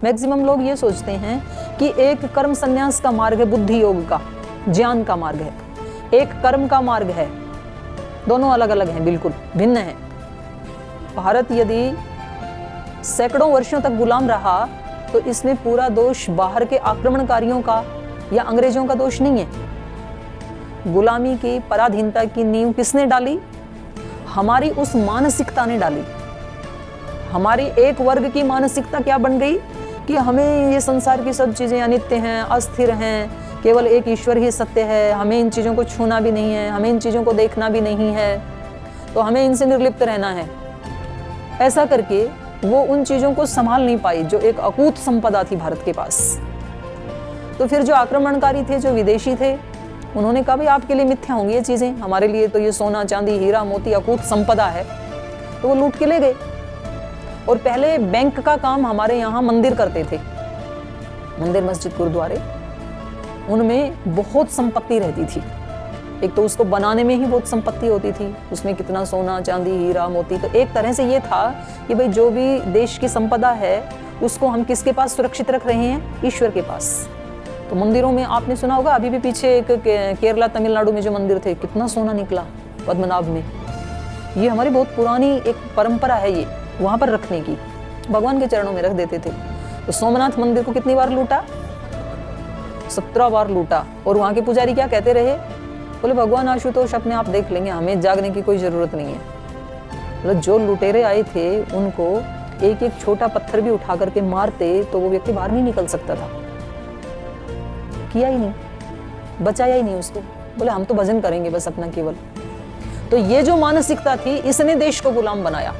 Maximum लोग ये सोचते हैं कि एक कर्म संन्यास का मार्ग है, बुद्धि योग का, ज्ञान का मार्ग है, एक कर्म का मार्ग है। दोनों अलग अलग हैं, बिल्कुल भिन्न हैं। भारत यदि सैकड़ों वर्षों तक गुलाम रहा तो इसमें पूरा दोष बाहर के आक्रमणकारियों का या अंग्रेजों का दोष नहीं है। गुलामी की, पराधीनता की नींव किसने डाली? हमारी उस मानसिकता ने डाली। हमारी एक वर्ग की मानसिकता क्या बन गई कि हमें ये संसार की सब चीज़ें अनित्य हैं, अस्थिर हैं, केवल एक ईश्वर ही सत्य है, हमें इन चीज़ों को छूना भी नहीं है, हमें इन चीज़ों को देखना भी नहीं है, तो हमें इनसे निर्लिप्त रहना है। ऐसा करके वो उन चीज़ों को संभाल नहीं पाई जो एक अकूत संपदा थी भारत के पास। तो फिर जो आक्रमणकारी थे, जो विदेशी थे, उन्होंने कहा भाई आपके लिए मिथ्या होंगी ये चीज़ें, हमारे लिए तो ये सोना चांदी हीरा मोती अकूत संपदा है। तो वो लूट के ले गए। और पहले बैंक का काम हमारे यहाँ मंदिर करते थे, मंदिर मस्जिद गुरुद्वारे, उनमें बहुत संपत्ति रहती थी। एक तो उसको बनाने में ही बहुत संपत्ति होती थी, उसमें कितना सोना चांदी हीरा मोती। तो एक तरह से ये था कि भाई जो भी देश की संपदा है उसको हम किसके पास सुरक्षित रख रहे हैं? ईश्वर के पास। तो मंदिरों में आपने सुना होगा, अभी भी पीछे एक केरला तमिलनाडु में जो मंदिर थे, कितना सोना निकला पद्मनाभ में। ये हमारी बहुत पुरानी एक परंपरा है, ये वहाँ पर रखने की, भगवान के चरणों में रख देते थे। तो सोमनाथ मंदिर को कितनी बार लूटा? 17 बार लूटा। और वहाँ के पुजारी क्या कहते रहे? बोले भगवान आशुतोष अपने आप देख लेंगे, हमें जागने की कोई ज़रूरत नहीं है। मतलब जो लुटेरे आए थे उनको एक एक छोटा पत्थर भी उठा करके मारते तो वो व्यक्ति बाहर नहीं निकल सकता था। किया ही नहीं, बचाया ही नहीं उसको। बोले हम तो भजन करेंगे बस अपना केवल। तो ये जो मानसिकता थी, इसने देश को गुलाम बनाया।